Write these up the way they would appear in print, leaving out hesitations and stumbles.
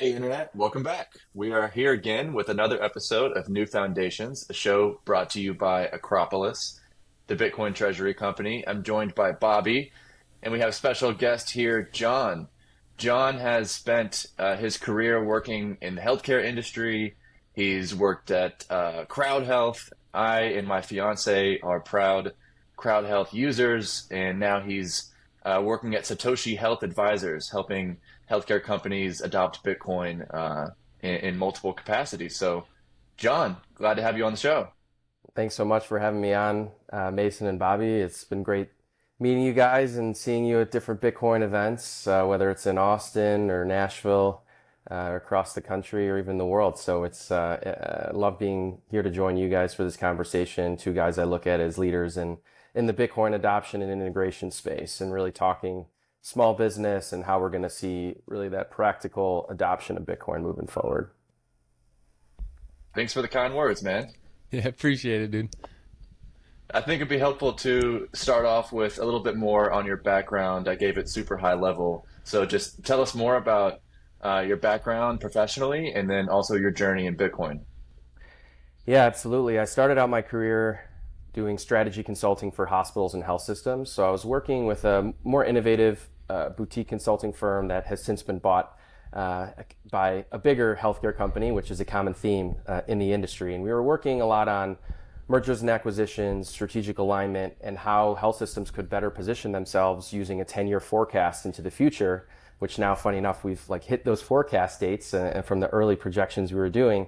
Hey, Internet, welcome back. We are here again with another episode of New Foundations, a show brought to you by Acropolis, the Bitcoin Treasury company. I'm joined by Bobby, and we have a special guest here, John. John has spent his career working in the healthcare industry. He's worked at Crowd Health. I and my fiance are proud Crowd Health users, and now he's working at Satoshi Health Advisors, helping healthcare companies adopt Bitcoin in multiple capacities. So, John, glad to have you on the show. Thanks so much for having me on, Mason and Bobby. It's been great meeting you guys and seeing you at different Bitcoin events, whether it's in Austin or Nashville, or across the country or even the world. So I love being here to join you guys for this conversation. Two guys I look at as leaders in the Bitcoin adoption and integration space, and really talking small business and how we're going to see really that practical adoption of Bitcoin moving forward. Thanks for the kind words, man. Yeah, appreciate it, dude. I think it'd be helpful to start off with a little bit more on your background. I gave it super high level. So just tell us more about your background professionally and then also your journey in Bitcoin. Yeah, absolutely. I started out my career doing strategy consulting for hospitals and health systems. So I was working with a more innovative boutique consulting firm that has since been bought by a bigger healthcare company, which is a common theme in the industry. And we were working a lot on mergers and acquisitions, strategic alignment, and how health systems could better position themselves using a 10-year forecast into the future, which now, funny enough, we've like hit those forecast dates and from the early projections we were doing,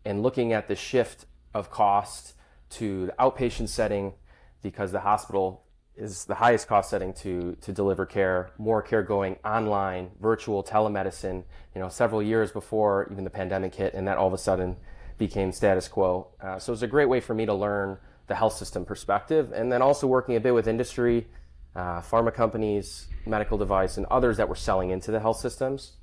and looking at the shift of cost to the outpatient setting, because the hospital is the highest cost setting to deliver care, more care going online, virtual telemedicine, several years before even the pandemic hit, and that all of a sudden became status quo. So it was a great way for me to learn the health system perspective, and then also working a bit with industry, pharma companies, medical device, and others that were selling into the health systems.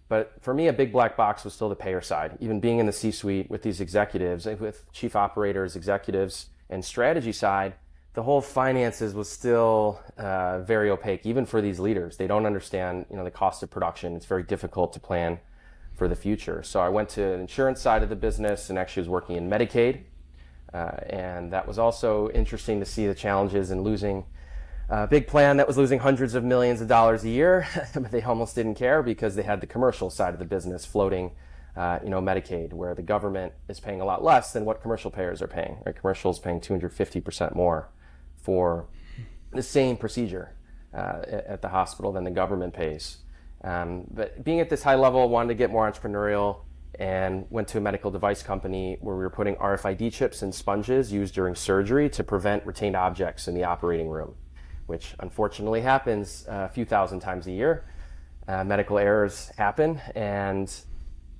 But for me, a big black box was still the payer side. Even being in the C-suite with these executives, with chief operators, executives, and strategy side, the whole finances was still very opaque, even for these leaders. They don't understand, the cost of production. It's very difficult to plan for the future. So I went to the insurance side of the business and actually was working in Medicaid. And that was also interesting to see the challenges in losing a big plan that was losing hundreds of millions of dollars a year, but they almost didn't care because they had the commercial side of the business floating, Medicaid, where the government is paying a lot less than what commercial payers are paying. Right? Commercial is paying 250% more for the same procedure at the hospital than the government pays. But being at this high level, I wanted to get more entrepreneurial and went to a medical device company where we were putting RFID chips in sponges used during surgery to prevent retained objects in the operating room, which unfortunately happens a few thousand times a year. Medical errors happen, and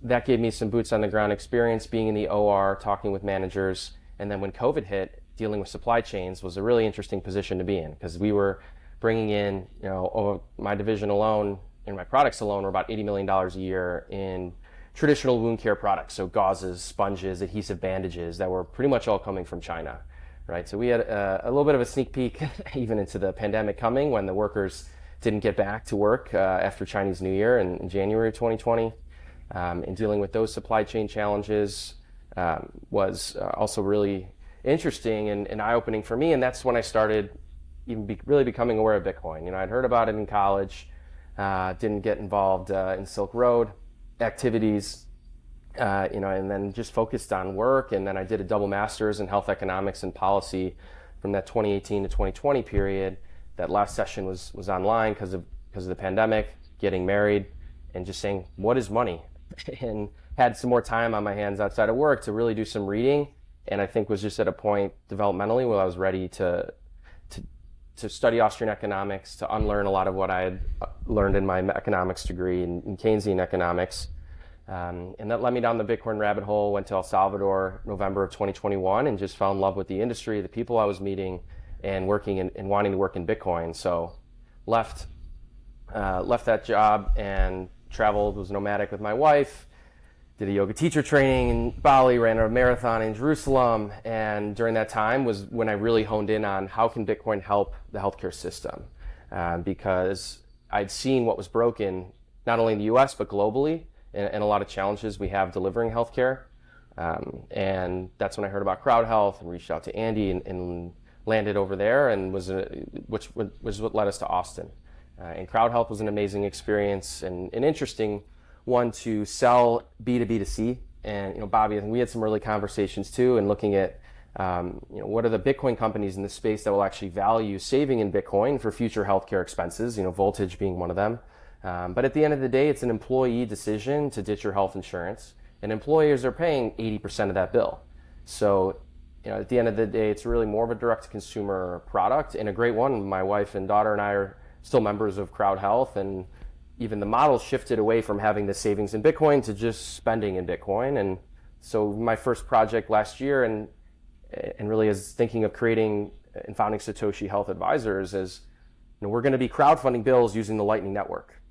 that gave me some boots on the ground experience being in the OR, talking with managers. And then when COVID hit, dealing with supply chains was a really interesting position to be in, because we were bringing in, my division alone, in my products alone, were about $80 million a year in traditional wound care products. So gauzes, sponges, adhesive bandages that were pretty much all coming from China. Right, so we had a little bit of a sneak peek even into the pandemic coming when the workers didn't get back to work after Chinese New Year in January of 2020. And dealing with those supply chain challenges was also really interesting and eye-opening for me. And that's when I started really becoming aware of Bitcoin. I'd heard about it in college, didn't get involved in Silk Road activities. And then just focused on work. And then I did a double master's in health economics and policy from that 2018 to 2020 period. That last session was online because of the pandemic, getting married, and just saying, what is money? And had some more time on my hands outside of work to really do some reading. And I think was just at a point developmentally where I was ready to study Austrian economics, to unlearn a lot of what I had learned in my economics degree in Keynesian economics. And that led me down the Bitcoin rabbit hole, went to El Salvador November of 2021 and just fell in love with the industry, the people I was meeting, and working and wanting to work in Bitcoin. So left that job and traveled, was nomadic with my wife, did a yoga teacher training in Bali, ran a marathon in Jerusalem. And during that time was when I really honed in on how can Bitcoin help the healthcare system, because I'd seen what was broken, not only in the US, but globally. and a lot of challenges we have delivering healthcare. And that's when I heard about Crowd Health and reached out to Andy and landed over there, and which was what led us to Austin. And Crowd Health was an amazing experience and an interesting one to sell B2B2C. And Bobby, I think we had some early conversations too, and looking at what are the Bitcoin companies in the space that will actually value saving in Bitcoin for future healthcare expenses, Voltage being one of them. But at the end of the day, it's an employee decision to ditch your health insurance, and employers are paying 80% of that bill. So, at the end of the day, it's really more of a direct-to-consumer product, and a great one. My wife and daughter and I are still members of Crowd Health, and even the model shifted away from having the savings in Bitcoin to just spending in Bitcoin. And so my first project last year, and really is thinking of creating and founding Satoshi Health Advisors, is we're going to be crowdfunding bills using the Lightning Network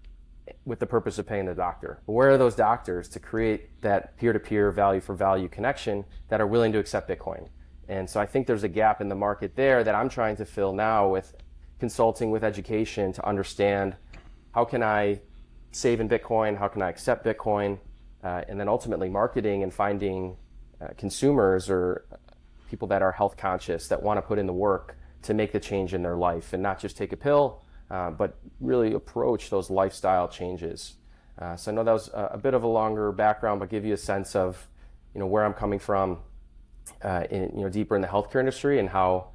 with the purpose of paying the doctor. But where are those doctors to create that peer-to-peer value for value connection that are willing to accept Bitcoin? And so I think there's a gap in the market there that I'm trying to fill now with consulting, with education, to understand how can I save in Bitcoin, how can I accept Bitcoin, and then ultimately marketing and finding consumers or people that are health conscious that want to put in the work to make the change in their life and not just take a pill, but really approach those lifestyle changes. So I know that was a bit of a longer background, but give you a sense of where I'm coming from, deeper in the healthcare industry, and how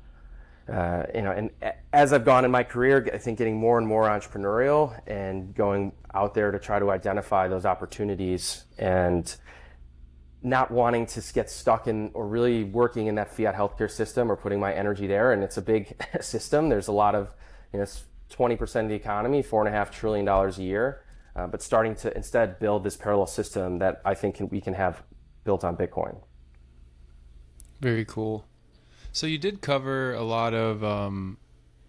and as I've gone in my career, I think getting more and more entrepreneurial and going out there to try to identify those opportunities and not wanting to get stuck in or really working in that fiat healthcare system or putting my energy there. And it's a big system. There's a lot of, it's 20% of the economy, $4.5 trillion a year, but starting to instead build this parallel system that I think we can have built on Bitcoin. Very cool. So you did cover a lot of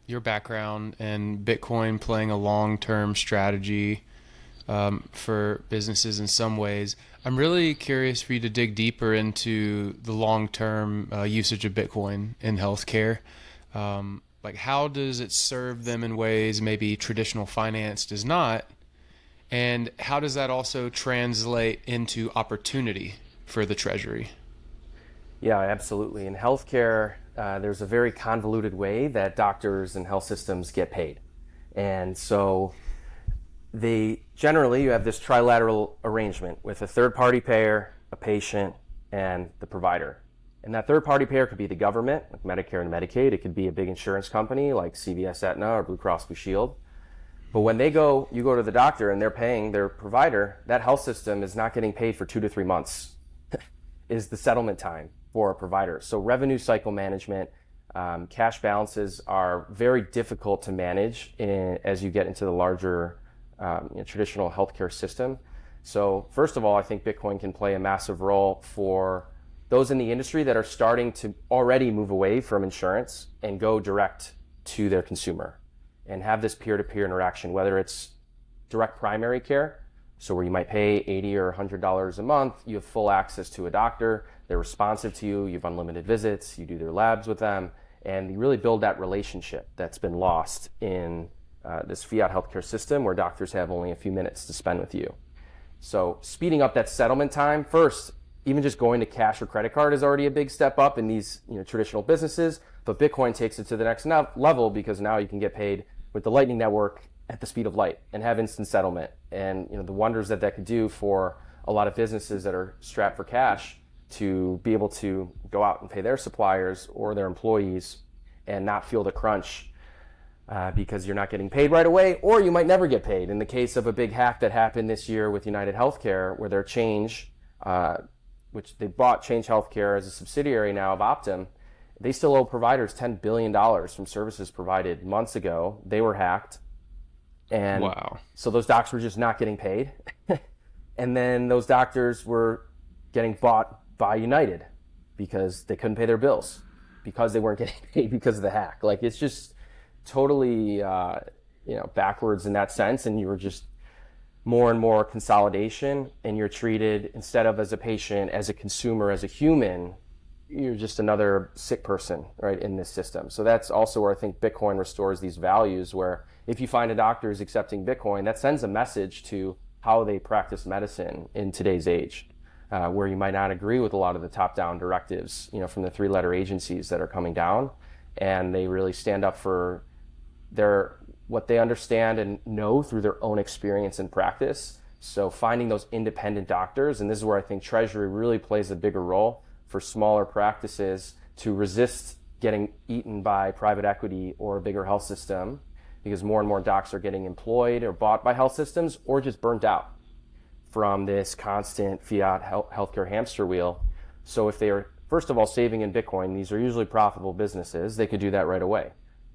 your background and Bitcoin playing a long-term strategy for businesses in some ways. I'm really curious for you to dig deeper into the long-term usage of Bitcoin in healthcare. Like, how does it serve them in ways maybe traditional finance does not? And how does that also translate into opportunity for the Treasury? Yeah, absolutely. In healthcare, there's a very convoluted way that doctors and health systems get paid. And so you have this trilateral arrangement with a third-party payer, a patient, and the provider. And that third-party payer could be the government, like Medicare and Medicaid. It could be a big insurance company like CVS, Aetna, or Blue Cross Blue Shield. But when you go to the doctor and they're paying their provider, that health system is not getting paid for 2 to 3 months is the settlement time for a provider. So revenue cycle management, cash balances are very difficult to manage as you get into the larger traditional healthcare system. So first of all, I think Bitcoin can play a massive role for those in the industry that are starting to already move away from insurance and go direct to their consumer and have this peer-to-peer interaction, whether it's direct primary care, so where you might pay $80 or $100 a month, you have full access to a doctor, they're responsive to you, you have unlimited visits, you do their labs with them, and you really build that relationship that's been lost in this fiat healthcare system where doctors have only a few minutes to spend with you. So speeding up that settlement time, first, even just going to cash or credit card is already a big step up in these traditional businesses, but Bitcoin takes it to the next level because now you can get paid with the Lightning Network at the speed of light and have instant settlement. And the wonders that could do for a lot of businesses that are strapped for cash to be able to go out and pay their suppliers or their employees and not feel the crunch because you're not getting paid right away, or you might never get paid. In the case of a big hack that happened this year with United Healthcare, where their Change, which they bought Change Healthcare as a subsidiary now of Optum, they still owe providers $10 billion from services provided months ago. They were hacked. And wow. So those docs were just not getting paid. And then those doctors were getting bought by United because they couldn't pay their bills, because they weren't getting paid because of the hack. Like, it's just totally backwards in that sense. And you were just more and more consolidation, and you're treated, instead of as a patient, as a consumer, as a human, you're just another sick person, right, in this system. So that's also where I think Bitcoin restores these values, where if you find a doctor is accepting Bitcoin, that sends a message to how they practice medicine in today's age, where you might not agree with a lot of the top-down directives, from the three-letter agencies that are coming down, and they really stand up for what they understand and know through their own experience and practice. So finding those independent doctors, and this is where I think Treasury really plays a bigger role for smaller practices to resist getting eaten by private equity or a bigger health system, because more and more docs are getting employed or bought by health systems or just burnt out from this constant fiat healthcare hamster wheel. So if they are, first of all, saving in Bitcoin, these are usually profitable businesses, they could do that right away.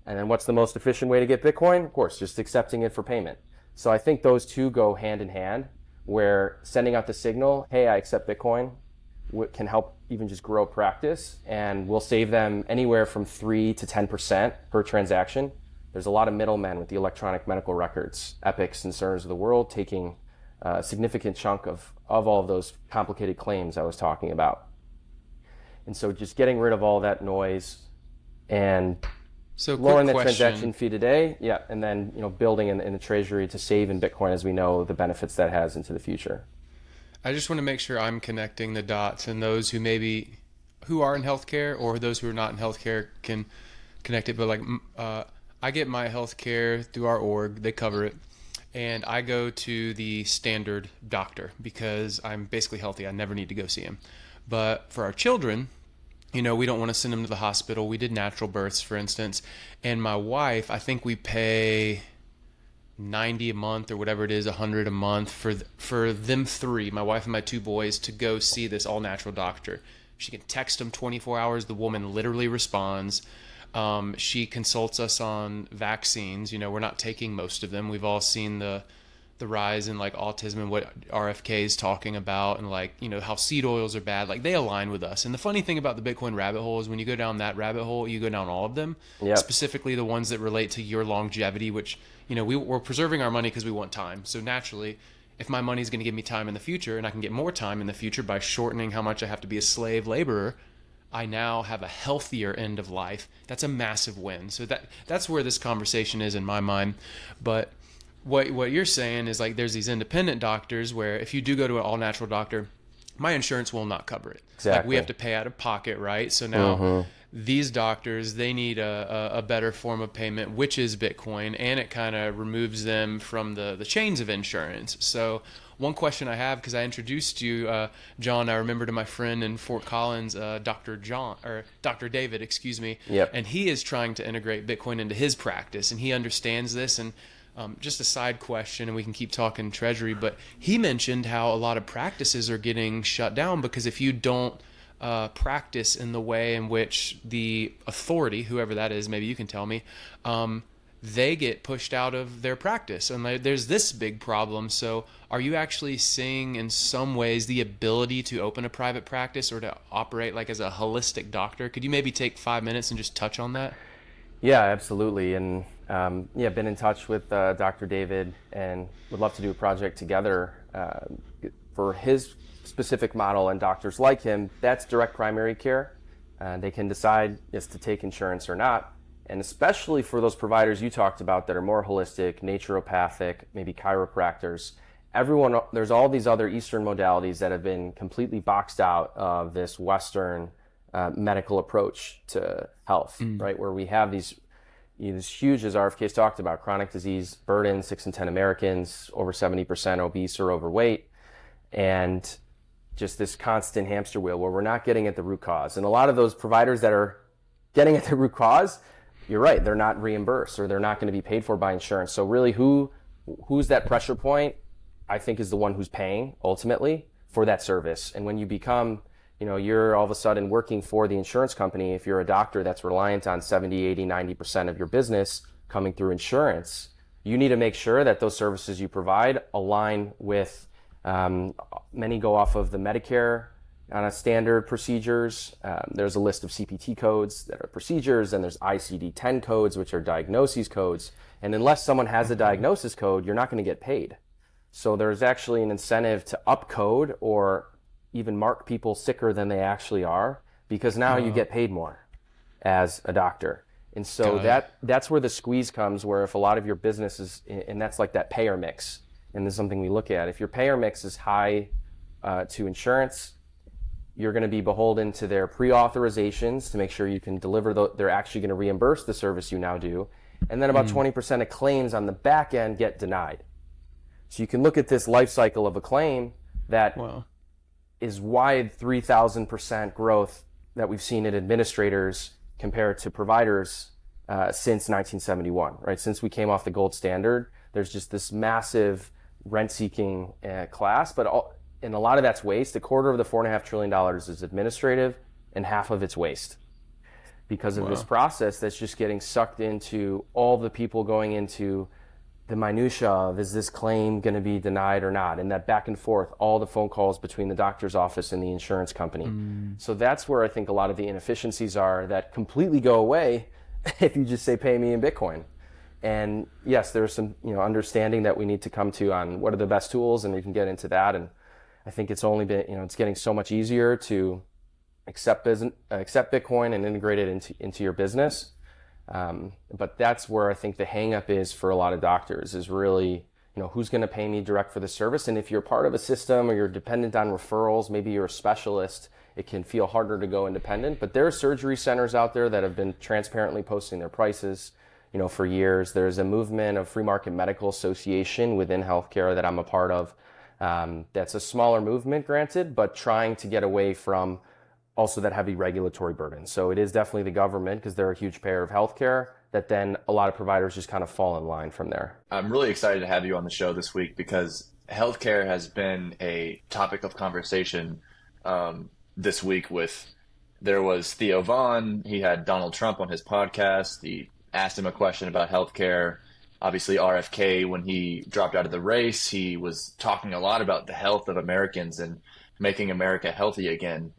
And then what's the most efficient way to get Bitcoin? Of course, just accepting it for payment. So I think those two go hand in hand, where sending out the signal, hey, I accept Bitcoin, can help even just grow practice, and will save them anywhere from 3 to 10% per transaction. There's a lot of middlemen with the electronic medical records, Epics and Cerners of the world, taking a significant chunk of all of those complicated claims I was talking about. And so just getting rid of all that noise and lowering the transaction fee today, and then building in the Treasury to save in Bitcoin, as we know the benefits that has into the future. I just want to make sure I'm connecting the dots, and those who are in healthcare or those who are not in healthcare can connect it. But I get my healthcare through our org; they cover it, and I go to the standard doctor because I'm basically healthy. I never need to go see him. But for our children, we don't want to send them to the hospital. We did natural births, for instance, and my wife, I think we pay $90 a month or whatever it is, $100 a month for them three, my wife and my two boys, to go see this all natural doctor. She can text them 24 hours. The woman literally responds. She consults us on vaccines. We're not taking most of them. We've all seen the rise in autism and what RFK is talking about, and how seed oils are bad. They align with us. And the funny thing about the Bitcoin rabbit hole is when you go down that rabbit hole, you go down all of them. Yep. Specifically the ones that relate to your longevity, which we're preserving our money because we want time. So naturally, if my money is going to give me time in the future, and I can get more time in the future by shortening how much I have to be a slave laborer, I now have a healthier end of life. That's a massive win. So that's where this conversation is in my mind. But what you're saying is there's these independent doctors where if you do go to an all natural doctor, my insurance will not cover it. Exactly. We have to pay out of pocket, right? So now these doctors, they need a better form of payment, which is Bitcoin, and it kind of removes them from the chains of insurance. So one question I have, because I introduced you, John, I remember to my friend in Fort Collins, Dr. David, excuse me. Yep. And he is trying to integrate Bitcoin into his practice, and he understands this. And just a side question, and we can keep talking Treasury, but he mentioned how a lot of practices are getting shut down because if you don't practice in the way in which the authority, whoever that is, maybe you can tell me, they get pushed out of their practice. And there's this big problem. So are you actually seeing in some ways the ability to open a private practice or to operate as a holistic doctor? Could you maybe take 5 minutes and just touch on that? Yeah, absolutely. And been in touch with Dr. David and would love to do a project together for his specific model, and doctors like him. That's direct primary care. They can decide to take insurance or not. And especially for those providers you talked about that are more holistic, naturopathic, maybe chiropractors, there's all these other Eastern modalities that have been completely boxed out of this Western medical approach to health, right? Where we have these huge, as RFK's talked about, chronic disease burden, 6 in 10 Americans, over 70% obese or overweight, and just this constant hamster wheel where we're not getting at the root cause. And a lot of those providers that are getting at the root cause, you're right, they're not reimbursed or they're not going to be paid for by insurance. So really who's that pressure point, I think, is the one who's paying ultimately for that service. And when you become, you're all of a sudden working for the insurance company, if you're a doctor that's reliant on 70, 80, 90% of your business coming through insurance, you need to make sure that those services you provide align with, many go off of the Medicare standard procedures. There's a list of CPT codes that are procedures, and there's ICD-10 codes, which are diagnoses codes. And unless someone has a diagnosis code, you're not going to get paid. So there's actually an incentive to upcode or even mark people sicker than they actually are, because now you get paid more as a doctor. And so that's where the squeeze comes, where if a lot of your business is, and that's that payer mix. and this is something we look at. If your payer mix is high to insurance, you're going to be beholden to their pre-authorizations to make sure you can deliver. They're actually going to reimburse the service you now do. And then about 20% of claims on the back end get denied. So you can look at this life cycle of a claim that is wide 3,000% growth that we've seen in administrators compared to providers since 1971, right? Since we came off the gold standard, there's just this massive rent-seeking class, and a lot of that's waste. A quarter of the $4.5 trillion is administrative, and half of it's waste because of this process that's just getting sucked into all the people going into the minutia of, is this claim going to be denied or not? And that back and forth, all the phone calls between the doctor's office and the insurance company. So that's where I think a lot of the inefficiencies are that completely go away if you just say, pay me in Bitcoin. And yes, there's some understanding that we need to come to on what are the best tools, and we can get into that. And I think it's only been, it's getting so much easier to accept Bitcoin and integrate it into your business. But that's where I think the hang up is for a lot of doctors, is really, who's going to pay me direct for the service? And if you're part of a system or you're dependent on referrals, maybe you're a specialist, it can feel harder to go independent. But there are surgery centers out there that have been transparently posting their prices, for years. There's a movement of free market medical association within healthcare that I'm a part of. That's a smaller movement, granted, but trying to get away from also that heavy regulatory burden. So it is definitely the government, because they're a huge payer of healthcare, that then a lot of providers just kind of fall in line from there. I'm really excited to have you on the show this week because healthcare has been a topic of conversation this week. There was Theo Vaughn, he had Donald Trump on his podcast. He asked him a question about healthcare. Obviously, RFK, when he dropped out of the race, he was talking a lot about the health of Americans and making America healthy again.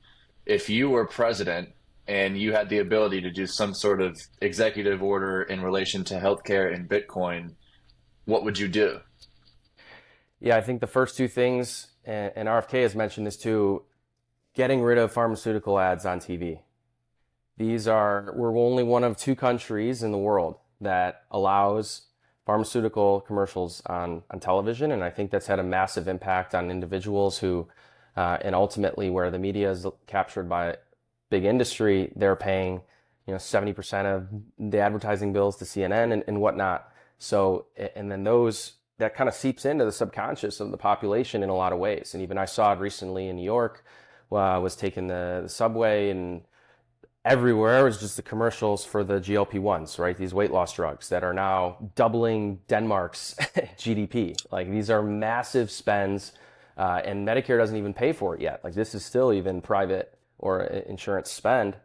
If you were president and you had the ability to do some sort of executive order in relation to healthcare and Bitcoin, what would you do? Yeah, I think the first two things, and RFK has mentioned this too, getting rid of pharmaceutical ads on TV. We're only one of two countries in the world that allows pharmaceutical commercials on television. And I think that's had a massive impact on individuals who, and ultimately where the media is captured by big industry, they're paying, 70% of the advertising bills to CNN and whatnot. So, and then that kind of seeps into the subconscious of the population in a lot of ways. And even I saw it recently in New York, I was taking the subway, and everywhere was just the commercials for the GLP-1s, right? These weight loss drugs that are now doubling Denmark's GDP. Like, these are massive spends, and Medicare doesn't even pay for it yet. Like, this is still even private or insurance spend.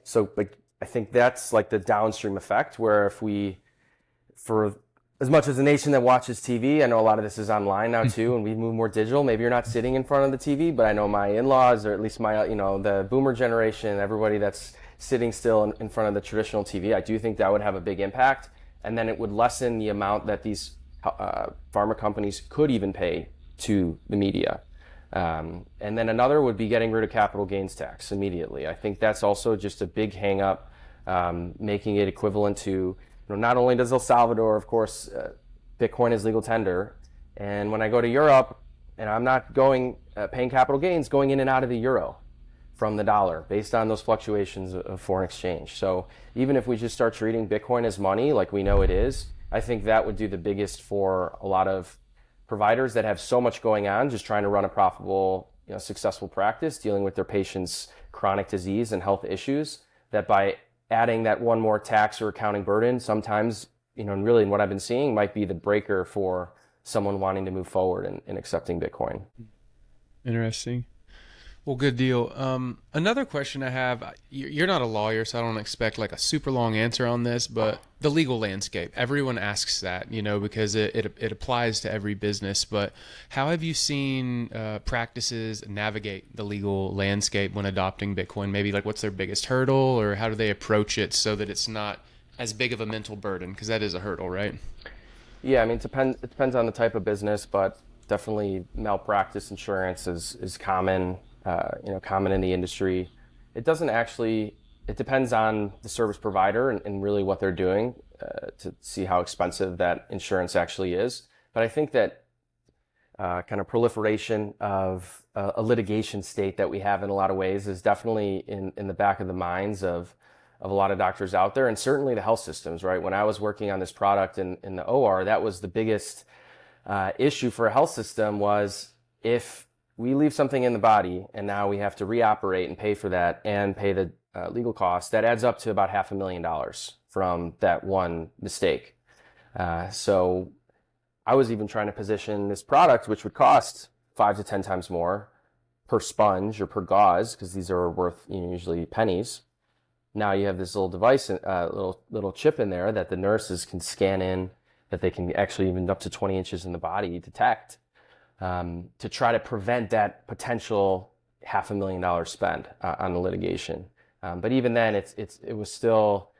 So, like, I think that's like the downstream effect, where for as much as a nation that watches TV, I know a lot of this is online now too, and we move more digital. Maybe you're not sitting in front of the TV, but I know my in-laws, or at least my, the boomer generation, everybody that's sitting still in front of the traditional TV, I do think that would have a big impact. And then it would lessen the amount that these pharma companies could even pay to the media. And then another would be getting rid of capital gains tax immediately. I think that's also just a big hang up, making it equivalent to, not only does El Salvador, of course, Bitcoin is legal tender, and when I go to Europe, and I'm not paying capital gains going in and out of the euro from the dollar based on those fluctuations of foreign exchange. So even if we just start treating Bitcoin as money like we know it is, I think that would do the biggest for a lot of providers that have so much going on, just trying to run a profitable, successful practice, dealing with their patients' chronic disease and health issues, that by adding that one more tax or accounting burden, sometimes, and really what I've been seeing might be the breaker for someone wanting to move forward and accepting Bitcoin. Interesting. Well, good deal. Another question I have, you're not a lawyer, so I don't expect like a super long answer on this, but the legal landscape, everyone asks that, because it applies to every business. But how have you seen practices navigate the legal landscape when adopting Bitcoin? Maybe like what's their biggest hurdle, or how do they approach it so that it's not as big of a mental burden? Because that is a hurdle, right? Yeah, I mean, it depends on the type of business, but definitely malpractice insurance is common. Common in the industry. It depends on the service provider and really what they're doing to see how expensive that insurance actually is. But I think that kind of proliferation of a litigation state that we have in a lot of ways is definitely in the back of the minds of a lot of doctors out there, and certainly the health systems, right? When I was working on this product in the OR, that was the biggest issue for a health system was if we leave something in the body and now we have to reoperate and pay for that and pay the legal costs, that adds up to about $500,000 from that one mistake. So I was even trying to position this product, which would cost 5 to 10 times more per sponge or per gauze, because these are worth usually pennies. Now you have this little device, little chip in there that the nurses can scan in, that they can actually even up to 20 inches in the body detect, to try to prevent that potential $500,000 spend on the litigation. But even then, it was still,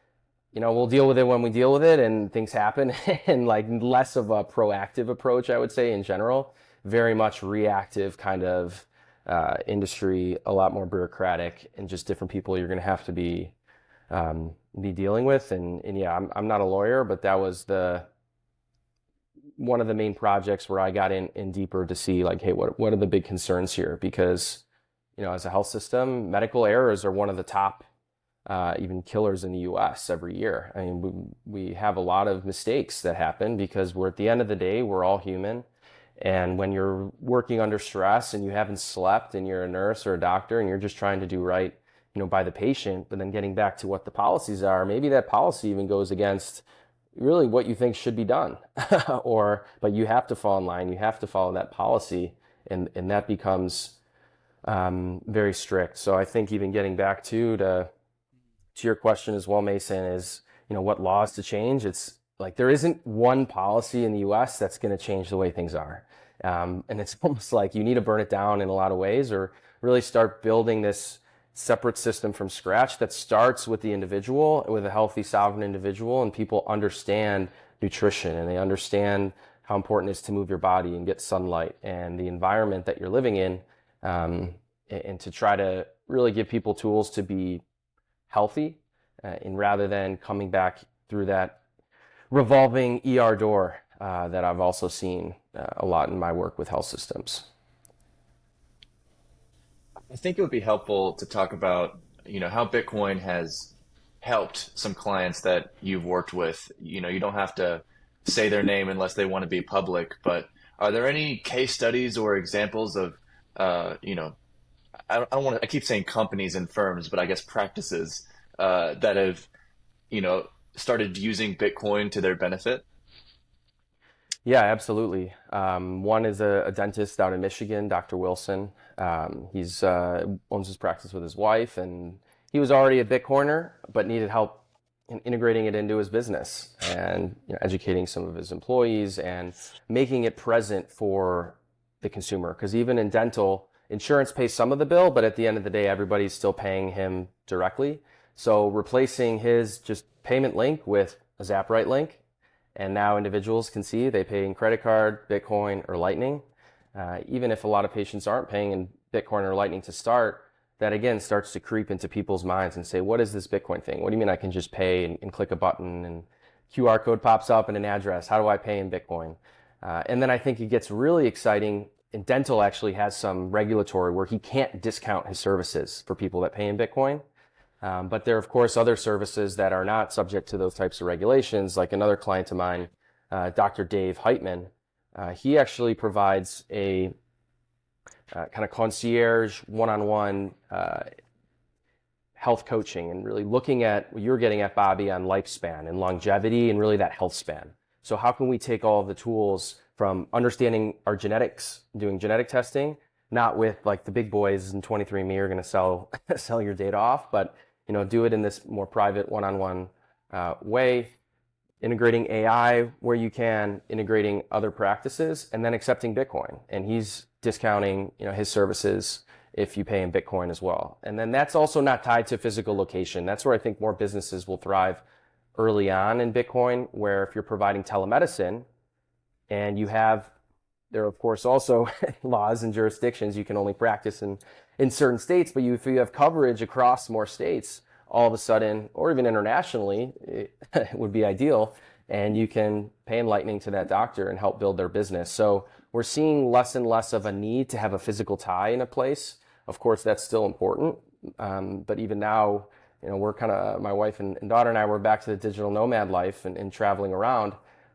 we'll deal with it when we deal with it, and things happen, and like less of a proactive approach, I would say, in general, very much reactive kind of industry, a lot more bureaucratic, and just different people you're going to have to be dealing with. And yeah, I'm not a lawyer, but that was one of the main projects where I got in deeper to see like, hey, what are the big concerns here? Because, as a health system, medical errors are one of the top even killers in the US every year. I mean, we have a lot of mistakes that happen because at the end of the day, we're all human. And when you're working under stress and you haven't slept and you're a nurse or a doctor and you're just trying to do right, by the patient, but then getting back to what the policies are, maybe that policy even goes against really what you think should be done. But you have to fall in line, you have to follow that policy, and that becomes very strict. So I think even getting back to your question as well, Mason, is, what laws to change. It's like there isn't one policy in the US that's going to change the way things are. And it's almost like you need to burn it down in a lot of ways, or really start building this separate system from scratch that starts with the individual, with a healthy, sovereign individual, and people understand nutrition and they understand how important it is to move your body and get sunlight and the environment that you're living in, and to try to really give people tools to be healthy, and rather than coming back through that revolving ER door that I've also seen a lot in my work with health systems. I think it would be helpful to talk about, how Bitcoin has helped some clients that you've worked with. You don't have to say their name unless they want to be public, but are there any case studies or examples of, I don't want to, I keep saying companies and firms, but I guess practices that have, started using Bitcoin to their benefit? Yeah, absolutely. One is a dentist out in Michigan, Dr. Wilson. He's owns his practice with his wife, and he was already a Bitcoiner, but needed help in integrating it into his business and educating some of his employees and making it present for the consumer. Because even in dental, insurance pays some of the bill, but at the end of the day, everybody's still paying him directly. So replacing his just payment link with a ZapRight link, and now individuals can see they pay in credit card, Bitcoin, or Lightning. Even if a lot of patients aren't paying in Bitcoin or Lightning to start, that again starts to creep into people's minds and say, what is this Bitcoin thing? What do you mean I can just pay and click a button and QR code pops up and an address? How do I pay in Bitcoin? And then I think it gets really exciting. And dental actually has some regulatory where he can't discount his services for people that pay in Bitcoin. But there are, of course, other services that are not subject to those types of regulations. Like another client of mine, Dr. Dave Heitman, he actually provides a kind of concierge, one-on-one health coaching, and really looking at what you're getting at, Bobby, on lifespan and longevity and really that health span. So how can we take all of the tools from understanding our genetics, doing genetic testing, not with like the big boys and 23andMe are going to sell your data off, but do it in this more private one-on-one way, integrating AI where you can, integrating other practices, and then accepting Bitcoin. And he's discounting his services if you pay in Bitcoin as well. And then that's also not tied to physical location. That's where I think more businesses will thrive early on in Bitcoin, where if you're providing telemedicine and there are of course also laws and jurisdictions, you can only practice in certain states, but if you have coverage across more states, all of a sudden, or even internationally, it would be ideal, and you can pay in Lightning to that doctor and help build their business. So we're seeing less and less of a need to have a physical tie in a place. Of course, that's still important. But even now, we're kind of, my wife and daughter and I, we're back to the digital nomad life and traveling around.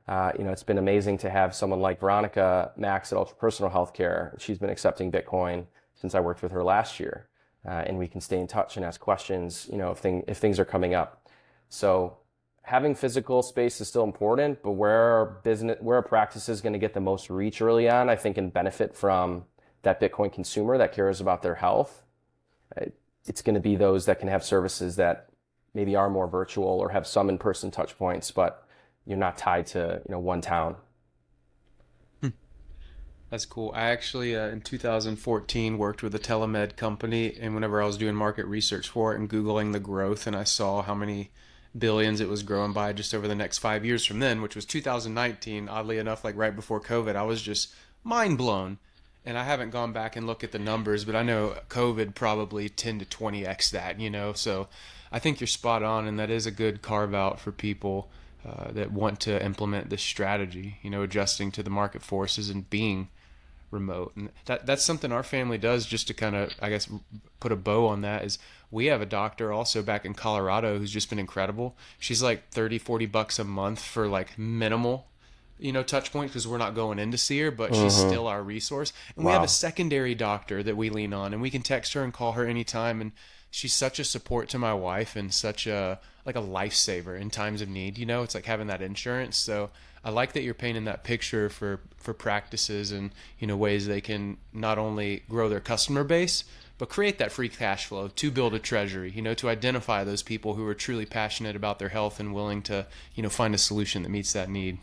It's been amazing to have someone like Veronica Max at Ultra Personal Healthcare. She's been accepting Bitcoin since I worked with her last year. And we can stay in touch and ask questions, if things are coming up. So having physical space is still important, but where a practice is going to get the most reach early on, I think, and benefit from that Bitcoin consumer that cares about their health, it's going to be those that can have services that maybe are more virtual or have some in-person touch points, but you're not tied to, one town. That's cool. I actually, in 2014, worked with a telemed company, and whenever I was doing market research for it and Googling the growth, and I saw how many billions it was growing by just over the next 5 years from then, which was 2019, oddly enough, like right before COVID, I was just mind blown. And I haven't gone back and looked at the numbers, but I know COVID probably 10 to 20x that. So I think you're spot on, and that is a good carve out for people that want to implement this strategy, adjusting to the market forces and being remote. And that's something our family does, just to kind of, I guess, put a bow on that, is we have a doctor also back in Colorado who's just been incredible. She's like $30-40 a month for like minimal touch points, because we're not going in to see her, but she's still our resource. And we have a secondary doctor that we lean on, and we can text her and call her anytime. And she's such a support to my wife and such a lifesaver in times of need. It's like having that insurance. So I like that you're painting that picture for practices and ways they can not only grow their customer base, but create that free cash flow to build a treasury, to identify those people who are truly passionate about their health and willing to find a solution that meets that need.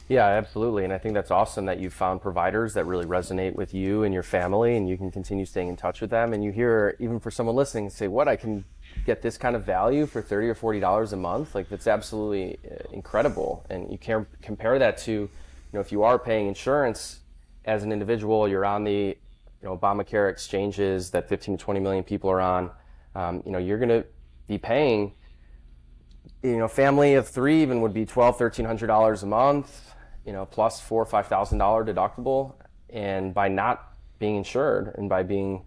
Yeah, absolutely. And I think that's awesome that you've found providers that really resonate with you and your family, and you can continue staying in touch with them. And you hear, even for someone listening, say, what, I can get this kind of value for $30 or $40 a month? Like, that's absolutely incredible. And you can compare that to, if you are paying insurance as an individual, you're on the Obamacare exchanges that 15 to 20 million people are on, you're going to be paying, family of three even would be $1,200-1,300 a month, plus $4,000 or $5,000 deductible. And by not being insured and by being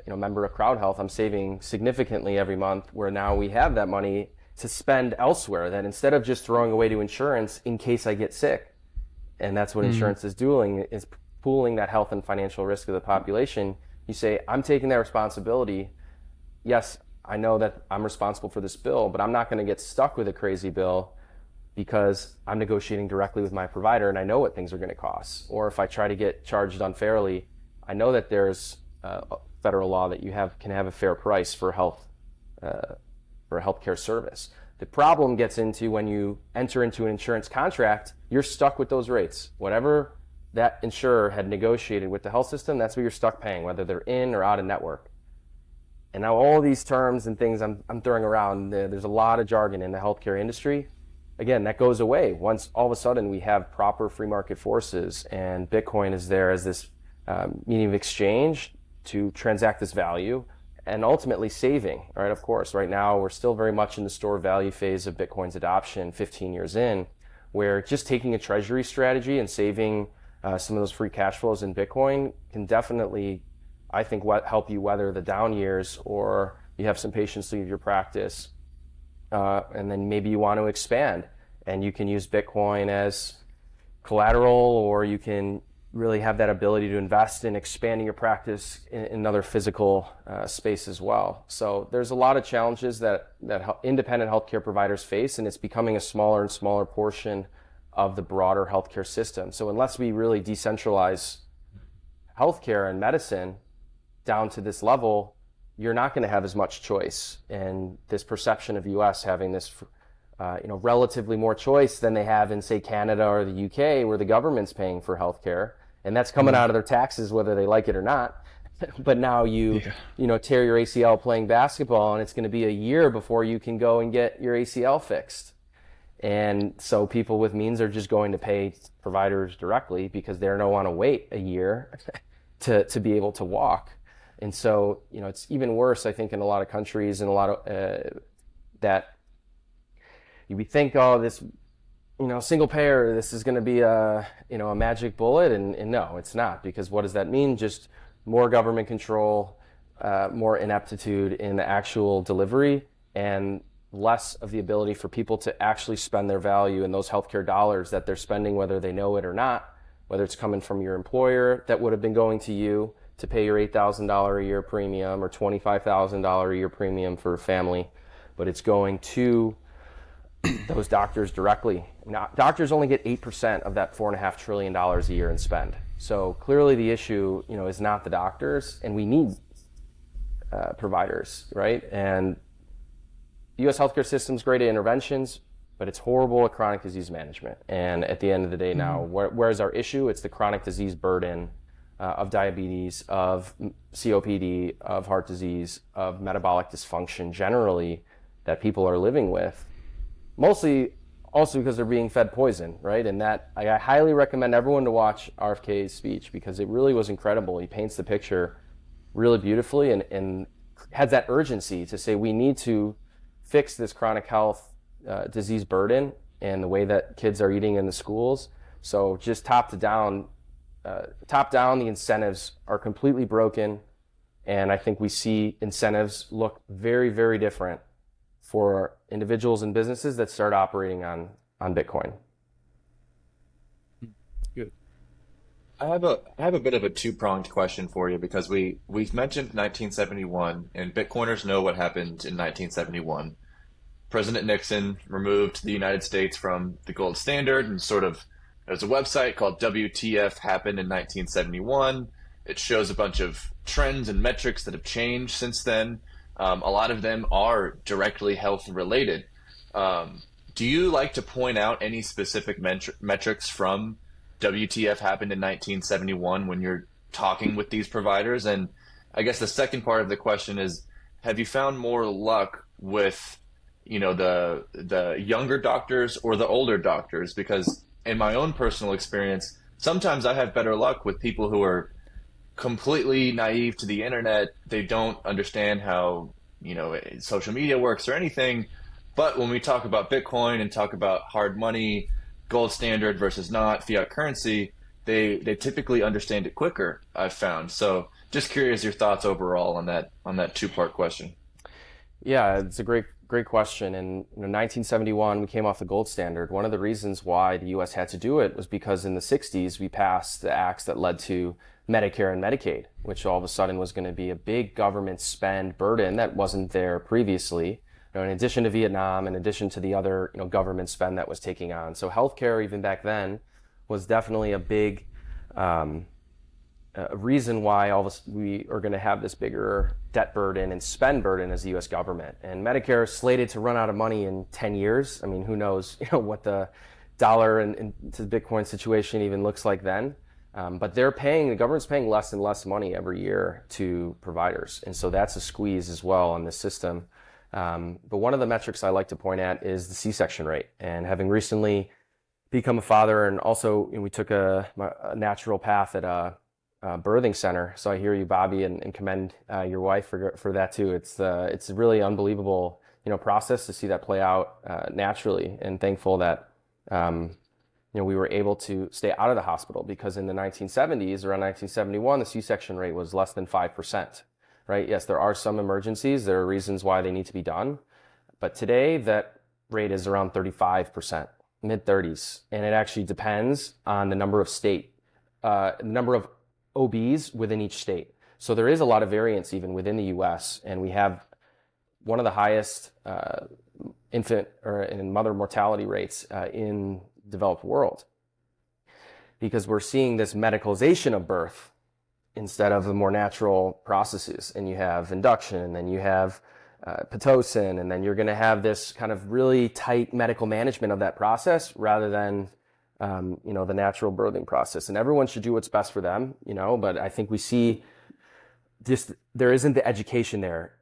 member of Crowd Health, I'm saving significantly every month, where now we have that money to spend elsewhere, that instead of just throwing away to insurance in case I get sick. And that's what insurance is doing, is pooling that health and financial risk of the population. You say, I'm taking that responsibility. Yes, I know that I'm responsible for this bill, but I'm not going to get stuck with a crazy bill because I'm negotiating directly with my provider and I know what things are going to cost. Or if I try to get charged unfairly, I know that there's a federal law that you can have a fair price for a healthcare service. The problem gets into when you enter into an insurance contract, you're stuck with those rates. Whatever that insurer had negotiated with the health system, that's what you're stuck paying, whether they're in or out of network. And now all these terms and things I'm throwing around, there's a lot of jargon in the healthcare industry. Again, that goes away once all of a sudden we have proper free market forces, and Bitcoin is there as this medium of exchange to transact this value and ultimately saving, right? Of course, right now we're still very much in the store value phase of Bitcoin's adoption 15 years in, where just taking a treasury strategy and saving some of those free cash flows in Bitcoin can definitely, I think, help you weather the down years, or you have some patients leave your practice, and then maybe you want to expand, and you can use Bitcoin as collateral, or you can really have that ability to invest in expanding your practice in another physical space as well. So there's a lot of challenges that independent healthcare providers face, and it's becoming a smaller and smaller portion of the broader healthcare system. So unless we really decentralize healthcare and medicine down to this level, you're not going to have as much choice. And this perception of US having this relatively more choice than they have in, say, Canada or the UK, where the government's paying for healthcare, and that's coming out of their taxes whether they like it or not. But now you tear your ACL playing basketball, and it's going to be a year before you can go and get your ACL fixed. And so people with means are just going to pay providers directly because they don't want to wait a year to be able to walk. And so, it's even worse, I think, in a lot of countries, and a lot of that we think, this single payer, this is going to be a magic bullet, and no, it's not, because what does that mean? Just more government control, more ineptitude in the actual delivery, and less of the ability for people to actually spend their value in those healthcare dollars that they're spending, whether they know it or not, whether it's coming from your employer that would have been going to you to pay your $8,000 a year premium or $25,000 a year premium for a family, but it's going to those doctors directly. Now, doctors only get 8% of that $4.5 trillion a year in spend. So clearly the issue, is not the doctors, and we need providers, right? And the U.S. healthcare system's great at interventions, but it's horrible at chronic disease management. And at the end of the day now, where's our issue? It's the chronic disease burden of diabetes, of COPD, of heart disease, of metabolic dysfunction generally that people are living with. Mostly also because they're being fed poison, right? And that I highly recommend everyone to watch RFK's speech, because it really was incredible. He paints the picture really beautifully and has that urgency to say we need to fix this chronic health disease burden and the way that kids are eating in the schools. So just top down, the incentives are completely broken. And I think we see incentives look very, very different for individuals and businesses that start operating on Bitcoin. Good. I have a bit of a two-pronged question for you, because we've mentioned 1971, and Bitcoiners know what happened in 1971. President Nixon removed the United States from the gold standard, and there's a website called WTF happened in 1971. It shows a bunch of trends and metrics that have changed since then. A lot of them are directly health related. Do you like to point out any specific metrics from WTF happened in 1971 when you're talking with these providers? And I guess the second part of the question is, have you found more luck with, the younger doctors or the older doctors? Because in my own personal experience, sometimes I have better luck with people who are completely naive to the internet. They don't understand how, social media works or anything. But when we talk about Bitcoin and talk about hard money, gold standard versus not, fiat currency, they typically understand it quicker, I've found. So just curious your thoughts overall on that two-part question. Yeah, it's a great question. In 1971, we came off the gold standard. One of the reasons why the U.S. had to do it was because in the 60s, we passed the acts that led to Medicare and Medicaid, which all of a sudden was going to be a big government spend burden that wasn't there previously. In addition to Vietnam, in addition to the other government spend that was taking on. So healthcare, even back then, was definitely a big reason why we are going to have this bigger debt burden and spend burden as the U.S. government. And Medicare is slated to run out of money in 10 years. I mean, who knows what the dollar and to the Bitcoin situation even looks like then. But the government's paying less and less money every year to providers. And so that's a squeeze as well on this system. But one of the metrics I like to point at is the C-section rate. And having recently become a father, and also we took a natural path at a birthing center. So I hear you, Bobby, and commend your wife for that too. It's a really unbelievable process to see that play out naturally, and thankful that we were able to stay out of the hospital, because in the 1970s, around 1971, the C-section rate was less than 5%. Right? Yes, there are some emergencies. There are reasons why they need to be done. But today, that rate is around 35%, mid-30s. And it actually depends on the number of OBs within each state. So there is a lot of variance even within the U.S. And we have one of the highest infant and mother mortality rates in the developed world, because we're seeing this medicalization of birth instead of the more natural processes. And you have induction, and then you have Pitocin, and then you're going to have this kind of really tight medical management of that process rather than, the natural birthing process. And everyone should do what's best for them, but I think we see there isn't the education there.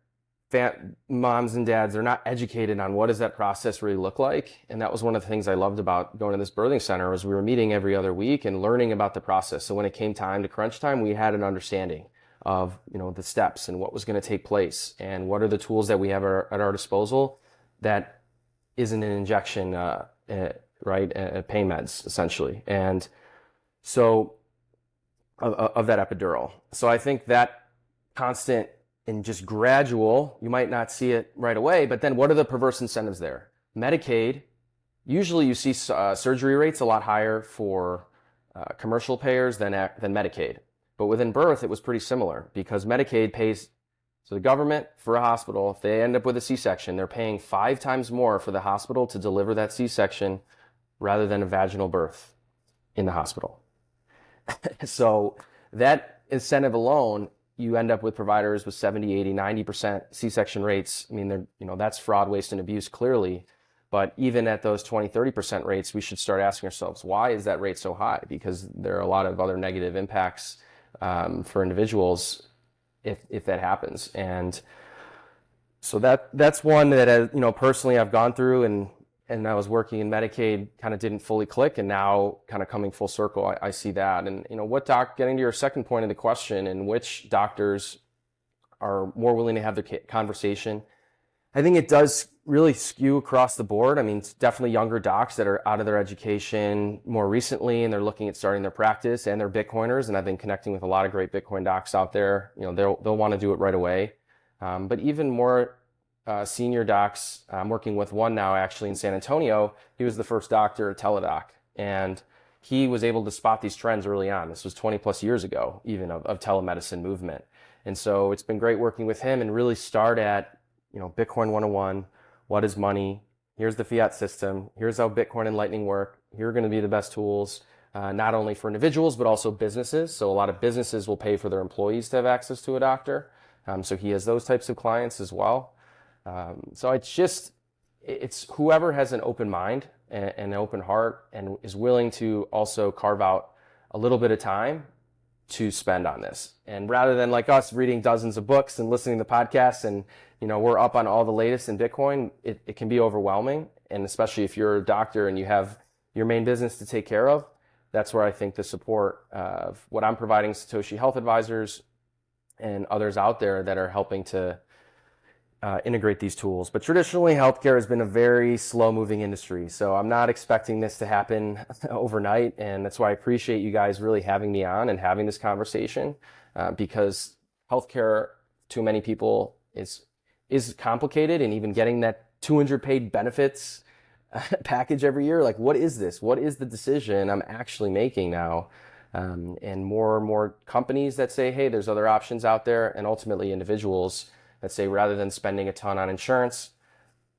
Moms and dads, they're not educated on what does that process really look like. And that was one of the things I loved about going to this birthing center, was we were meeting every other week and learning about the process. So when it came time to crunch time, we had an understanding of the steps and what was going to take place, and what are the tools that we have at our disposal that isn't an injection right? Pain meds, essentially. And so of that epidural. So I think that constant and just gradual, you might not see it right away, but then what are the perverse incentives there? Medicaid, usually you see surgery rates a lot higher for commercial payers than Medicaid. But within birth, it was pretty similar because Medicaid pays, so the government for a hospital, if they end up with a C-section, they're paying 5 times more for the hospital to deliver that C-section rather than a vaginal birth in the hospital. So that incentive alone, you end up with providers with 70, 80, 90% C-section rates. I mean, that's fraud, waste, and abuse clearly. But even at those 20, 30% rates, we should start asking ourselves, why is that rate so high? Because there are a lot of other negative impacts for individuals if that happens. And so that's one that, personally I've gone through and I was working in Medicaid, kind of didn't fully click, and now kind of coming full circle, I see that. And getting to your second point of the question, and which doctors are more willing to have the conversation, I think it does really skew across the board. I mean, it's definitely younger docs that are out of their education more recently, and they're looking at starting their practice, and they're Bitcoiners. And I've been connecting with a lot of great Bitcoin docs out there. They'll want to do it right away. But even more senior docs, I'm working with one now actually in San Antonio. He was the first doctor at Teladoc, and he was able to spot these trends early on. This was 20 plus years ago, even of telemedicine movement. And so it's been great working with him and really start at, Bitcoin 101. What is money? Here's the fiat system. Here's how Bitcoin and Lightning work. Here are going to be the best tools, not only for individuals, but also businesses. So a lot of businesses will pay for their employees to have access to a doctor. So he has those types of clients as well. So it's whoever has an open mind and an open heart and is willing to also carve out a little bit of time to spend on this. And rather than like us reading dozens of books and listening to podcasts and, we're up on all the latest in Bitcoin, it can be overwhelming. And especially if you're a doctor and you have your main business to take care of, that's where I think the support of what I'm providing Satoshi Health Advisors and others out there that are helping to integrate these tools. But traditionally, healthcare has been a very slow-moving industry. So I'm not expecting this to happen overnight. And that's why I appreciate you guys really having me on and having this conversation because healthcare, to many people, is complicated. And even getting that 200 paid benefits package every year, like, what is this? What is the decision I'm actually making now? And more companies that say, hey, there's other options out there, and ultimately individuals that say, rather than spending a ton on insurance,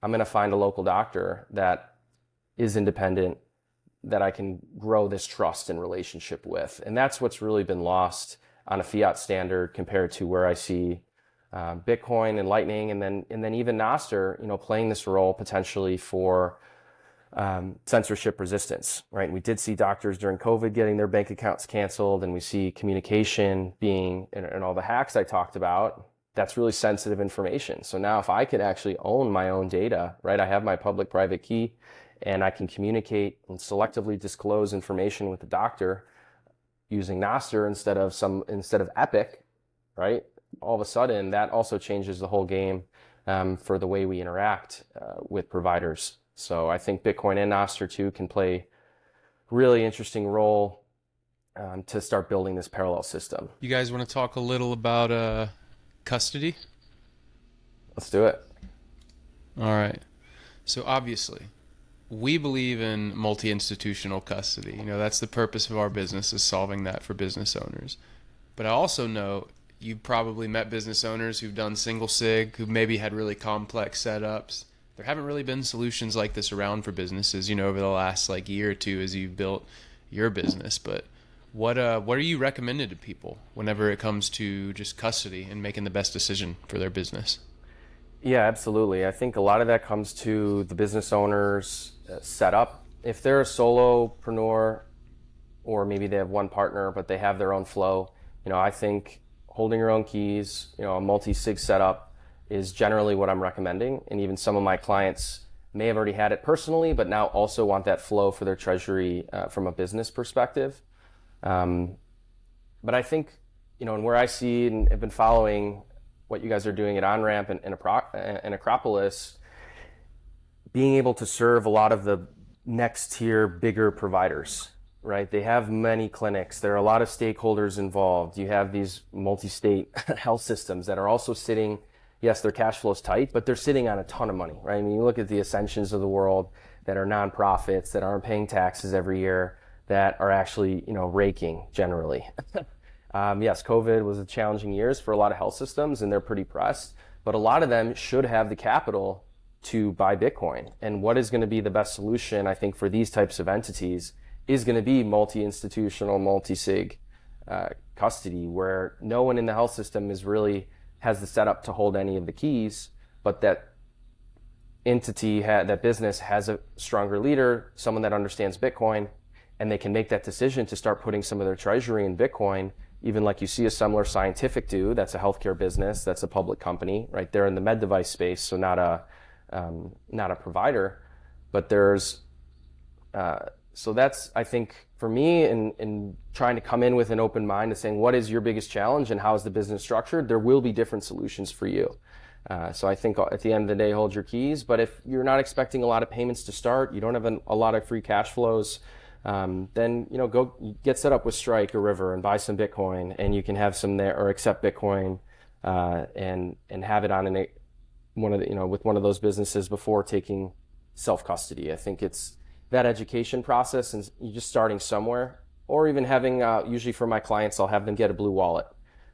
I'm going to find a local doctor that is independent, that I can grow this trust and relationship with. And that's what's really been lost on a fiat standard compared to where I see Bitcoin and Lightning, and then even Nostr, playing this role potentially for censorship resistance, right? We did see doctors during COVID getting their bank accounts canceled, and we see communication being, and all the hacks I talked about, that's really sensitive information. So now if I could actually own my own data, right? I have my public-private key, and I can communicate and selectively disclose information with the doctor using Nostr instead of Epic, right? All of a sudden, that also changes the whole game for the way we interact with providers. So I think Bitcoin and Nostr too can play a really interesting role to start building this parallel system. You guys want to talk a little about custody? Let's do it. All right. So obviously, we believe in multi-institutional custody. That's the purpose of our business, is solving that for business owners. But I also know you've probably met business owners who've done single sig, who maybe had really complex setups. There haven't really been solutions like this around for businesses, over the last year or two as you've built your business. But what are you recommended to people whenever it comes to just custody and making the best decision for their business? Yeah, absolutely. I think a lot of that comes to the business owner's setup. If they're a solopreneur, or maybe they have one partner, but they have their own flow, I think holding your own keys, a multi-sig setup is generally what I'm recommending. And even some of my clients may have already had it personally, but now also want that flow for their treasury from a business perspective. But I think, and where I see and have been following what you guys are doing at OnRamp and Acropolis, being able to serve a lot of the next tier, bigger providers, right? They have many clinics. There are a lot of stakeholders involved. You have these multi-state health systems that are also sitting, yes, their cash flow is tight, but they're sitting on a ton of money, right? I mean, you look at the Ascensions of the world that are nonprofits, that aren't paying taxes every year, that are actually, raking generally. Yes, COVID was a challenging years for a lot of health systems, and they're pretty pressed, but a lot of them should have the capital to buy Bitcoin. And what is going to be the best solution, I think, for these types of entities is going to be multi-institutional, multi-sig custody, where no one in the health system has the setup to hold any of the keys, but that that business has a stronger leader, someone that understands Bitcoin, and they can make that decision to start putting some of their treasury in Bitcoin, even like you see a similar Scientific do. That's a healthcare business, that's a public company, right? They're in the med device space, so not a provider, but so that's, I think, for me, in trying to come in with an open mind and saying, what is your biggest challenge and how is the business structured? There will be different solutions for you. So I think at the end of the day, hold your keys. But if you're not expecting a lot of payments to start, you don't have a lot of free cash flows, then go get set up with Strike or River and buy some Bitcoin, and you can have some there, or accept Bitcoin and have it on with one of those businesses before taking self custody. I think it's that education process, and you're just starting somewhere, or even having usually for my clients, I'll have them get a Blue Wallet,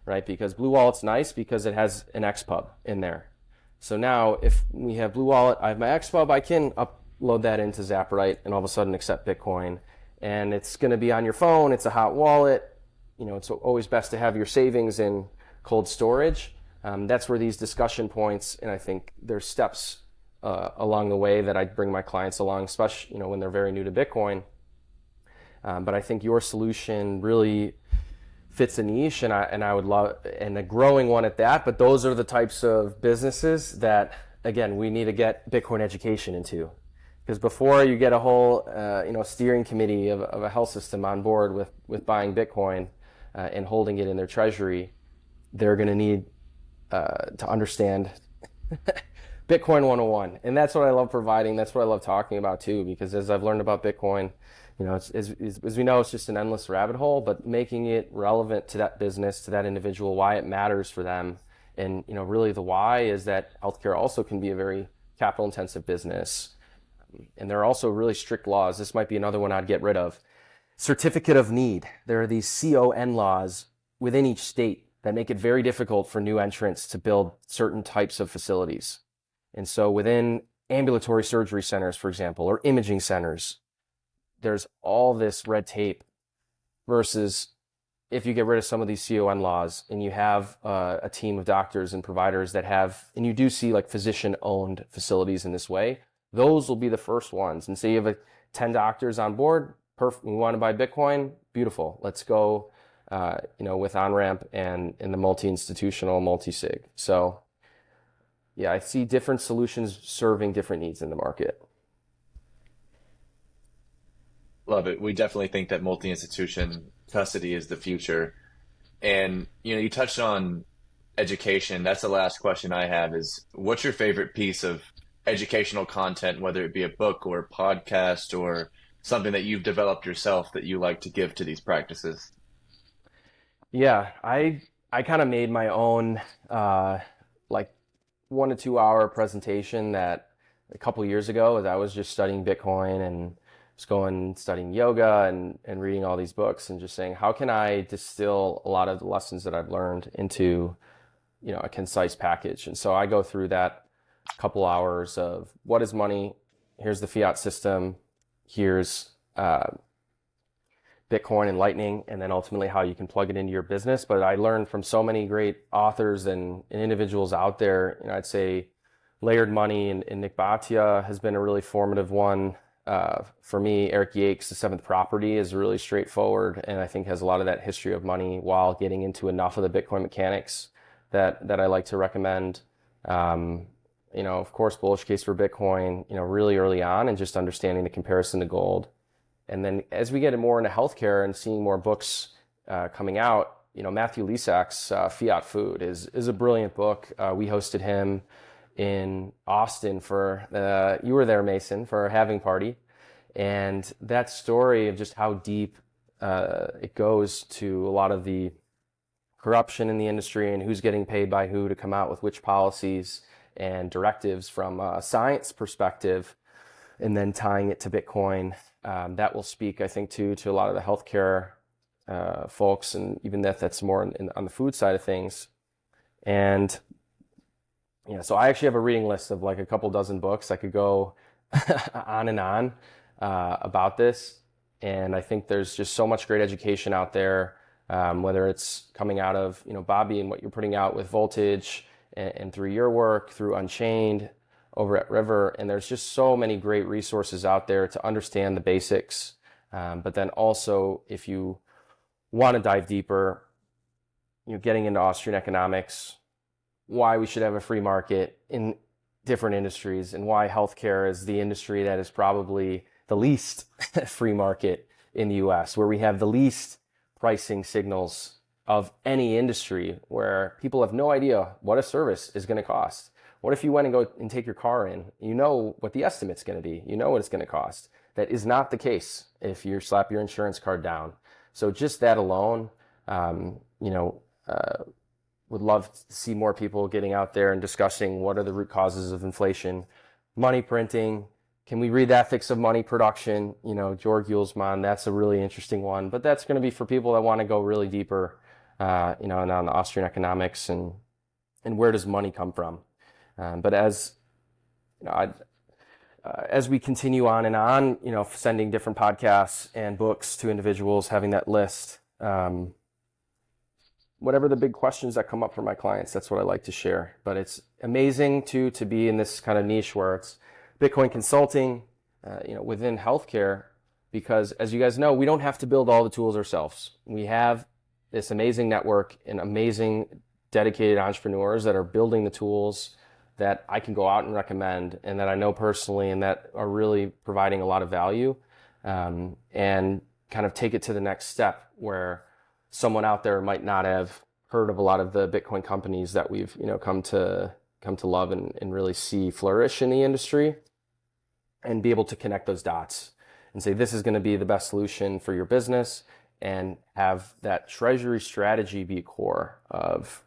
right? Because Blue Wallet's nice because it has an XPub in there. So now if we have Blue Wallet, I have my XPub, I can upload that into Zapperite and all of a sudden accept Bitcoin. And it's going to be on your phone. It's a hot wallet. It's always best to have your savings in cold storage. That's where these discussion points, and I think there's steps along the way that I bring my clients along, especially when they're very new to Bitcoin. But I think your solution really fits a niche, and I would love, and a growing one at that. But those are the types of businesses that, again, we need to get Bitcoin education into, because before you get a whole steering committee of a health system on board with buying Bitcoin and holding it in their treasury, they're going to need to understand Bitcoin 101. And that's what I love providing. That's what I love talking about too, because as I've learned about Bitcoin, as we know, it's just an endless rabbit hole, but making it relevant to that business, to that individual, why it matters for them. And, really the why is that healthcare also can be a very capital intensive business. And there are also really strict laws. This might be another one I'd get rid of. Certificate of need. There are these CON laws within each state that make it very difficult for new entrants to build certain types of facilities. And so within ambulatory surgery centers, for example, or imaging centers, there's all this red tape, versus if you get rid of some of these CON laws and you have a team of doctors and providers that have, and you do see like physician-owned facilities in this way, those will be the first ones. And say you have 10 doctors on board, perfect. We want to buy Bitcoin, beautiful. Let's go, with on-ramp and in the multi-institutional, multi-sig. So yeah, I see different solutions serving different needs in the market. Love it. We definitely think that multi-institution custody is the future. And, you touched on education. That's the last question I have is, what's your favorite piece of educational content, whether it be a book or a podcast or something that you've developed yourself that you like to give to these practices? Yeah, I kind of made my own like 1 to 2 hour presentation that a couple years ago, as I was just studying Bitcoin and just going studying yoga and reading all these books and just saying, how can I distill a lot of the lessons that I've learned into a concise package? And so I go through that couple hours of what is money, here's the fiat system, here's Bitcoin and Lightning, and then ultimately how you can plug it into your business. But I learned from so many great authors and individuals out there. I'd say Layered Money and Nick Bhatia has been a really formative one. For me, Eric Yakes, The Seventh Property, is really straightforward, and I think has a lot of that history of money while getting into enough of the Bitcoin mechanics that I like to recommend. Of course, Bullish Case for Bitcoin, really early on, and just understanding the comparison to gold. And then as we get more into healthcare and seeing more books coming out, Matthew Lesak's Fiat Food is a brilliant book. We hosted him in Austin for, you were there, Mason, for a halving party. And that story of just how deep it goes to a lot of the corruption in the industry and who's getting paid by who to come out with which policies and directives from a science perspective, and then tying it to Bitcoin, that will speak, I think, to a lot of the healthcare folks, and even that's more on the food side of things. And so I actually have a reading list of like a couple dozen books. I could go on and on about this, and I think there's just so much great education out there, whether it's coming out of Bobby and what you're putting out with Voltage, and through your work, through Unchained over at River, and there's just so many great resources out there to understand the basics. But then also, if you want to dive deeper, getting into Austrian economics, why we should have a free market in different industries, and why healthcare is the industry that is probably the least free market in the US, where we have the least pricing signals of any industry, where people have no idea what a service is going to cost. What if you went and go and take your car in? You know what the estimate's going to be. You know what it's going to cost. That is not the case if you slap your insurance card down. So just that alone, would love to see more people getting out there and discussing what are the root causes of inflation, money printing. Can we read the ethics of money production? Georg Uelsmann, that's a really interesting one. But that's going to be for people that want to go really deeper, and on the Austrian economics and where does money come from. But as we continue on and on, sending different podcasts and books to individuals, having that list, whatever the big questions that come up for my clients, that's what I like to share. But it's amazing to be in this kind of niche where it's Bitcoin consulting, within healthcare, because as you guys know, we don't have to build all the tools ourselves. We have this amazing network and amazing dedicated entrepreneurs that are building the tools that I can go out and recommend, and that I know personally, and that are really providing a lot of value, and kind of take it to the next step where someone out there might not have heard of a lot of the Bitcoin companies that we've come to love and really see flourish in the industry, and be able to connect those dots and say this is going to be the best solution for your business, and have that treasury strategy be core of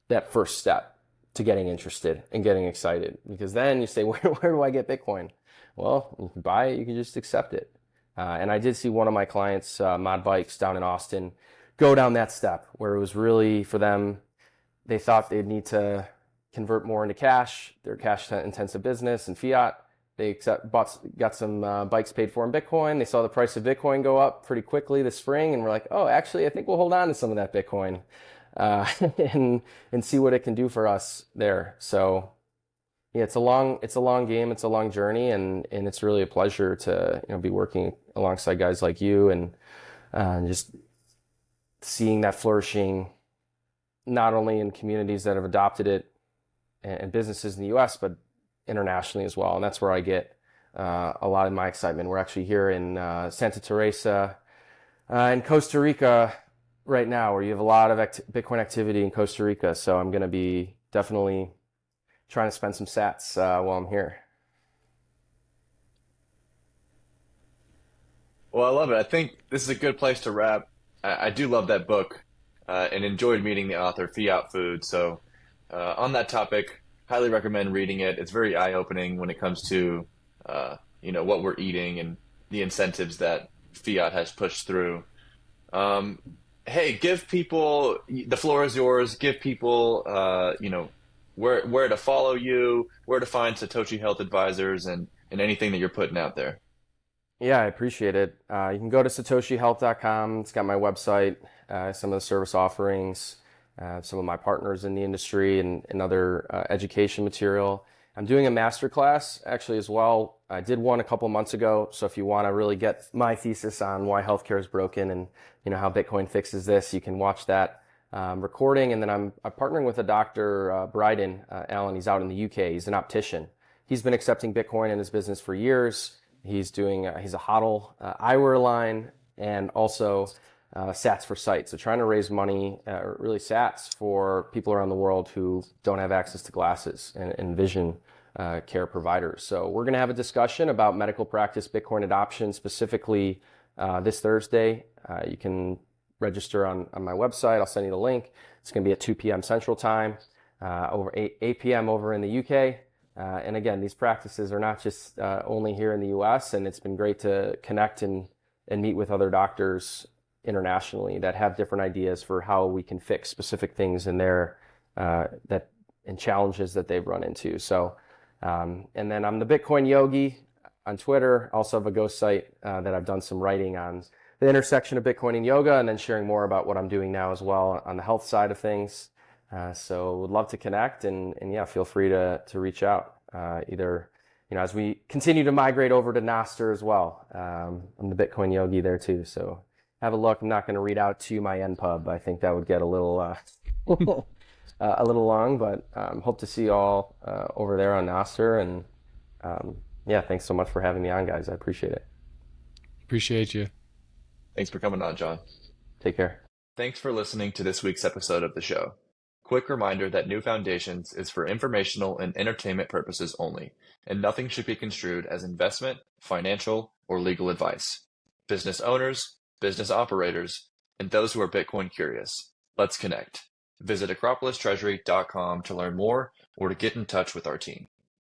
that first step to getting interested and getting excited. Because then you say, where do I get Bitcoin? Well, you can buy it, you can just accept it. And I did see one of my clients, Mod Bikes down in Austin, go down that step where it was really for them, they thought they'd need to convert more into cash. They're a cash intensive business and fiat. They got some bikes paid for in Bitcoin. They saw the price of Bitcoin go up pretty quickly this spring, and we're like, oh, actually, I think we'll hold on to some of that Bitcoin and see what it can do for us there. So yeah, it's a long game, it's a long journey, and it's really a pleasure to be working alongside guys like you, and just seeing that flourishing, not only in communities that have adopted it and businesses in the US, but internationally as well. And that's where I get a lot of my excitement. We're actually here in Santa Teresa in Costa Rica right now, where you have a lot of Bitcoin activity in Costa Rica. So I'm going to be definitely trying to spend some sats while I'm here. Well, I love it. I think this is a good place to wrap. I do love that book, and enjoyed meeting the author, Fiat Food. So on that topic, highly recommend reading it. It's very eye-opening when it comes to what we're eating and the incentives that Fiat has pushed through. Hey, give people, the floor is yours. Give people where to follow you, where to find Satoshi Health Advisors, and anything that you're putting out there. Yeah, I appreciate it. You can go to satoshihealth.com. It's got my website, some of the service offerings, some of my partners in the industry, and other education material. I'm doing a masterclass actually as well. I did one a couple months ago. So if you want to really get my thesis on why healthcare is broken and how Bitcoin fixes this, you can watch that recording. And then I'm partnering with a Dr. Bryden Allen. He's out in the UK. He's an optician. He's been accepting Bitcoin in his business for years. He's a HODL eyewear line, and also Sats for Sight. So trying to raise money, really Sats for people around the world who don't have access to glasses and vision care providers. So we're going to have a discussion about medical practice Bitcoin adoption, specifically this Thursday. You can register on my website. I'll send you the link. It's going to be at 2 p.m. Central Time, over 8 p.m. over in the UK. And again, these practices are not just only here in the US, and it's been great to connect and meet with other doctors internationally that have different ideas for how we can fix specific things in their and challenges that they've run into. So, and then I'm the Bitcoin Yogi on Twitter. Also have a ghost site that I've done some writing on the intersection of Bitcoin and yoga, and then sharing more about what I'm doing now as well on the health side of things. So would love to connect, and yeah, feel free to reach out either, as we continue to migrate over to Nostr as well. I'm the Bitcoin Yogi there too, so have a look. I'm not going to read out to you my NPub. I think that would get a little a little long, but hope to see you all over there on Nostr. And yeah, thanks so much for having me on, guys. I appreciate it. Appreciate you. Thanks for coming on, John. Take care. Thanks for listening to this week's episode of the show. Quick reminder that New Foundations is for informational and entertainment purposes only, and nothing should be construed as investment, financial, or legal advice. Business owners, business operators, and those who are Bitcoin curious, let's connect. Visit acropolistreasury.com to learn more or to get in touch with our team.